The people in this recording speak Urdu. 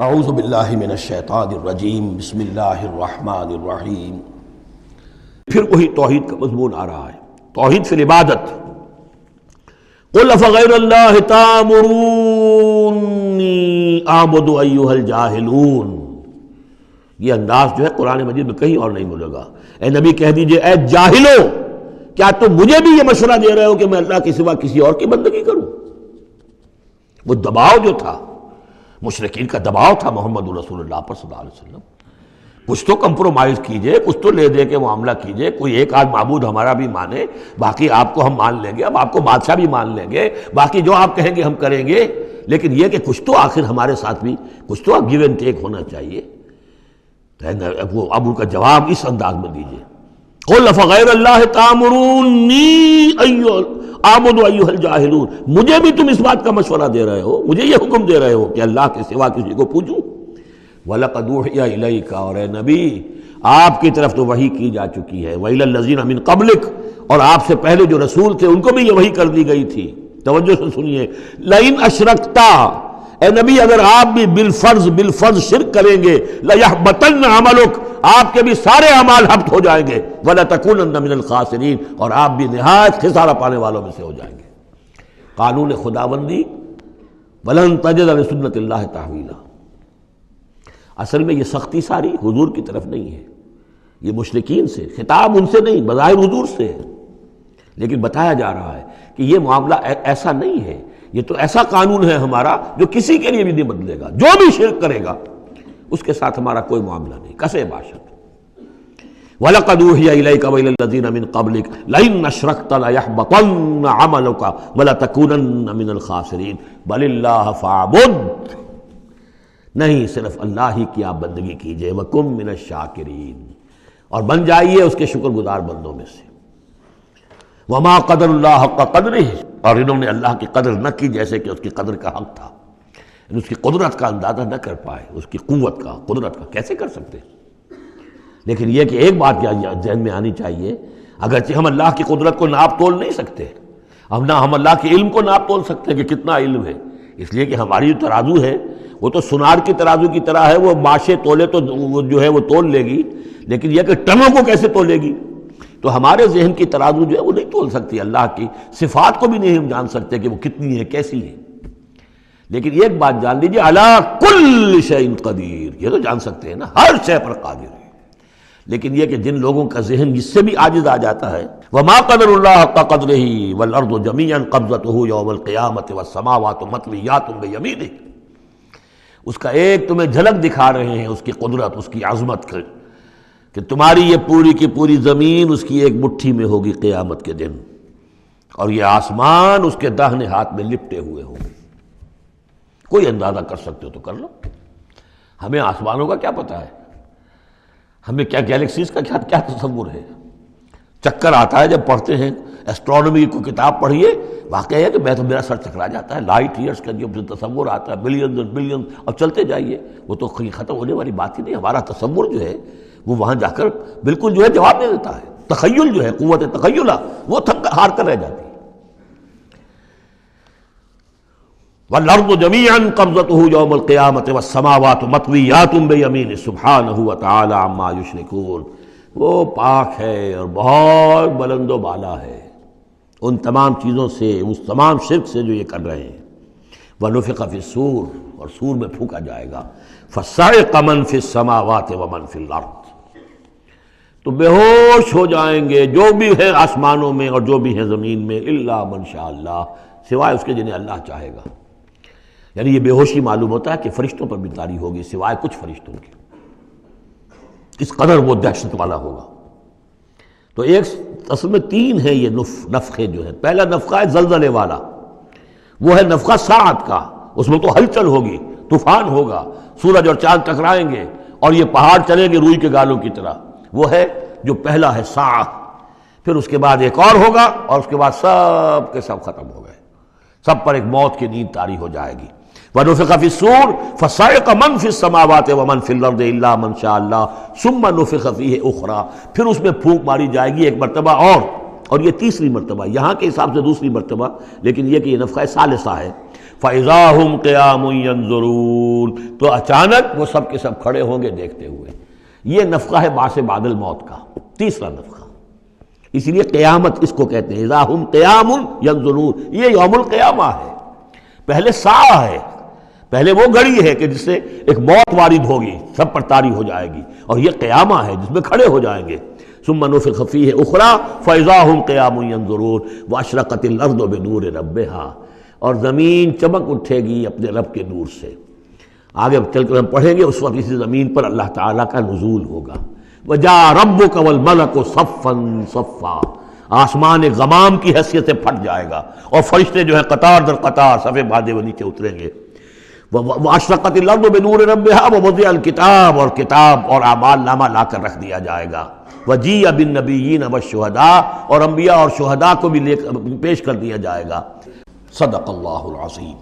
اعوذ باللہ من الشیطان الرجیم بسم اللہ الرحمن الرحیم۔ پھر وہی توحید کا مضمون آ رہا ہے، توحید فی العبادت۔ قل افغیر اللہ تأمرونی اعبد ایھا الجاہلون۔ یہ انداز جو ہے قرآن مجید میں کہیں اور نہیں ملے گا۔ اے نبی کہہ دیجئے اے جاہلو، کیا تم مجھے بھی یہ مشورہ دے رہے ہو کہ میں اللہ کے سوا کسی اور کی بندگی کروں؟ وہ دباؤ جو تھا، مشرکین کا دباؤ تھا محمد رسول اللہ پر صلی اللہ علیہ وسلم، کچھ تو کمپرومائز کیجئے، کچھ تو لے دے کے معاملہ کیجئے، کوئی ایک آدھ معبود ہمارا بھی مانے، باقی آپ کو ہم مان لیں گے، اب آپ کو بادشاہ بھی مان لیں گے، باقی جو آپ کہیں گے ہم کریں گے، لیکن یہ کہ کچھ تو آخر ہمارے ساتھ بھی کچھ تو گیو اینڈ ٹیک ہونا چاہیے۔ وہ اب ان کا جواب اس انداز میں دیجئے، قل افغیر اللہ تأمرونی اعبد ایھا الجاہلون۔ مجھے بھی تم اس بات کا مشورہ دے رہے ہو، مجھے یہ حکم دے رہے ہو کہ اللہ کے سوا کسی کو پوجوں؟ وَلَقَدْ أُوحِيَ إِلَيْكَ، اور اے نبی آپ کی طرف تو وحی کی جا چکی ہے، وَإِلَى الَّذِينَ مِن قَبْلِكَ، اور آپ سے پہلے جو رسول تھے ان کو بھی یہ وحی کر دی گئی تھی۔ توجہ سے سنیے، لَئِنْ أَشْرَكْتَ، اے نبی اگر آپ بھی بالفرض شرک کریں گے، لَيَحْبَطَنَّ عَمَلُكَ، آپ کے بھی سارے اعمال حبط ہو جائیں گے، وَلَتَكُونَنَّ مِنَ الْخَاسِرِينَ، اور آپ بھی نہایت خسارہ پانے والوں میں سے ہو جائیں گے۔ قانون خداوندی، وَلَن تَجِدَ لِسُنَّتِ اللَّهِ تَحْوِيلًا۔ اصل میں یہ سختی ساری حضور کی طرف نہیں ہے، یہ مشرکین سے، خطاب ان سے نہیں، بظاہر حضور سے ہے، لیکن بتایا جا رہا ہے کہ یہ معاملہ ایسا نہیں ہے، یہ تو ایسا قانون ہے ہمارا جو کسی کے لیے بھی نہیں بدلے گا، جو بھی شرک کرے گا اس کے ساتھ ہمارا کوئی معاملہ نہیں، کسے باشد۔ وَلَقَدْ أُوحِيَ إِلَيْكَ وَإِلَى الَّذِينَ مِن قَبْلِكَ لَئِنْ أَشْرَكْتَ لَيَحْبَطَنَّ عَمَلُكَ وَلَتَكُونَنَّ مِنَ الْخَاسِرِينَ بَلِ اللَّهَ فَاعْبُدْ، نہیں صرف اللہ ہی کی آپ بندگی کیجئے، وَكُن مِنَ الشَّاكِرِينَ، اور بن جائیے اس کے شکر گزار بندوں میں سے۔ وَمَا قَدَرُ اللَّهَ حَقَّ قَدْرِهِ، اور انہوں نے اللہ کی قدر نہ کی جیسے کہ اس کی قدر کا حق تھا، اس کی قدرت کا اندازہ نہ کر پائے، اس کی قوت کا، قدرت کا کیسے کر سکتے؟ لیکن یہ کہ ایک بات ذہن میں آنی چاہیے، اگرچہ ہم اللہ کی قدرت کو ناپ تول نہیں سکتے، ہم اللہ کے علم کو ناپ تول سکتے ہیں کہ کتنا علم ہے، اس لیے کہ ہماری جو ترازو ہے وہ تو سونار کی ترازو کی طرح ہے، وہ ماشے تولے تو وہ جو ہے وہ تول لے گی، لیکن یہ کہ ٹنوں کو کیسے تولے گی؟ تو ہمارے ذہن کی ترازو جو ہے وہ نہیں تول سکتی، اللہ کی صفات کو بھی نہیں ہم جان سکتے کہ وہ کتنی ہے، کیسی ہے۔ لیکن ایک بات جان لیجیے، علی کل شیء قدیر، یہ تو جان سکتے ہیں نا، ہر شے پر قادر ہے۔ لیکن یہ کہ جن لوگوں کا ذہن جس سے بھی عاجز آ جاتا ہے، وما قدر اللہ حق قدرہ والارض جمیعا قبضتہ یوم القیامۃ والسماوات مطویات بیمینہ، اس کا ایک تمہیں جھلک دکھا رہے ہیں اس کی قدرت، اس کی عظمت کا، کہ تمہاری یہ پوری کی پوری زمین اس کی ایک مٹھی میں ہوگی قیامت کے دن، اور یہ آسمان اس کے داہنے ہاتھ میں لپٹے ہوئے ہوں گے۔ کوئی اندازہ کر سکتے ہو تو کر لو، ہمیں آسمانوں کا کیا پتہ ہے، ہمیں کیا گیلیکسیز کا کیا تصور ہے؟ چکر آتا ہے جب پڑھتے ہیں ایسٹرونومی کو کتاب پڑھیے، واقعہ ہے کہ میں تو میرا سر چکرا جاتا ہے، لائٹ ایئرس کا جو تصور آتا ہے، بلینز اور بلینز، اب چلتے جائیے، وہ تو ختم ہونے والی بات ہی نہیں۔ ہمارا تصور جو ہے وہ وہاں جا کر بالکل جو ہے جواب دے دیتا ہے، تخیل جو ہے، قوت تخیلہ وہ تھک ہار کر رہ جاتی ہے۔ وَالْأَرْضُ جَمِيعًا قَبْضَتُهُ يَوْمَ الْقِيَامَةِ وَالسَّمَاوَاتُ مَطْوِيَّاتٌ بِيَمِينِهِ سُبْحَانَهُ وَتَعَالَىٰ عَمَّا يُشْرِكُونَ، وہ پاک ہے اور بہت بلند و بالا ہے ان تمام چیزوں سے، اس تمام شرک سے جو یہ کر رہے ہیں۔ وَنُفِخَ فِي الصُّورِ، اور سور میں پھونکا جائے گا، فَصَعِقَ مَن فِي السَّمَاوَاتِ وَمَن فِي الْأَرْضِ، تو بے ہوش ہو جائیں گے جو بھی ہے آسمانوں میں اور جو بھی ہے زمین میں، إِلَّا مَن شَاءَ اللَّهُ، سوائے اس کے جنہیں اللہ چاہے گا۔ یعنی یہ بے ہوشی معلوم ہوتا ہے کہ فرشتوں پر بھی طاری ہوگی سوائے کچھ فرشتوں کی، اس قدر وہ دہشت والا ہوگا۔ تو ایک اصل میں تین ہے یہ نفخے جو ہے، پہلا نفخہ ہے زلزلے والا، وہ ہے نفخہ ساعت کا، اس میں تو ہلچل ہوگی، طوفان ہوگا، سورج اور چاند ٹکرائیں گے اور یہ پہاڑ چلیں گے روئی کے گالوں کی طرح، وہ ہے جو پہلا ہے ساعت۔ پھر اس کے بعد ایک اور ہوگا، اور اس کے بعد سب کے سب ختم ہو گئے، سب پر ایک موت کی نیند طاری ہو جائے گی۔ وَنُفِخَ فِي الصُّورِ فَصَعِقَ مَن فِي السَّمَاوَاتِ وَمَن فِي الْأَرْضِ إِلَّا مَن شَاءَ اللَّهُ ثُمَّ نُفِخَ فِيهِ أُخْرَىٰ، پھر اس میں پھونک ماری جائے گی ایک مرتبہ اور یہ تیسری مرتبہ، یہاں کے حساب سے دوسری مرتبہ، لیکن یہ کہ یہ نفخہ ثالثہ ہے۔ فَإِذَا هُمْ قِيَامٌ يَنظُرُونَ، تو اچانک وہ سب کے سب کھڑے ہوں گے دیکھتے ہوئے۔ یہ نفخہ ہے بعث بعد الموت کا، تیسرا نفخہ، اس لیے قیامت اس کو کہتے ہیں اذا ہم قیام ینظرون، یہ یوم القیامہ ہے۔ پہلے ساعہ ہے، پہلے وہ گھڑی ہے کہ جس سے ایک موت وارد ہوگی، سب پر طاری ہو جائے گی، اور یہ قیامہ ہے جس میں کھڑے ہو جائیں گے۔ ثم نفخ فیہ اخری فاذا ہم قیام ینظرون واشرقت الارض بنور ربہا، اور زمین چمک اٹھے گی اپنے رب کے نور سے۔ آگے چل کر ہم پڑھیں گے، اس وقت اسی زمین پر اللہ تعالیٰ کا نزول ہوگا۔ وَجَاءَ رَبُّكَ وَالْمَلَكُ صَفًّا صَفًّا، آسمان غمام کی حیثیت سے پھٹ جائے گا، اور فرشتے جو ہیں قطار در قطار صفے باندھے وہ نیچے اتریں گے۔ وَأَشْرَقَتِ الْأَرْضُ بِنُورِ رَبِّهَا وَوُضِعَ الْكِتَابُ، اور کتاب اور اعمال نامہ لا کر رکھ دیا جائے گا۔ وَجِيءَ بِالنَّبِيِّينَ وَالشُّهَدَاءِ، اور انبیاء اور شہداء کو بھی پیش کر دیا جائے گا۔ صدق اللہ العظیم۔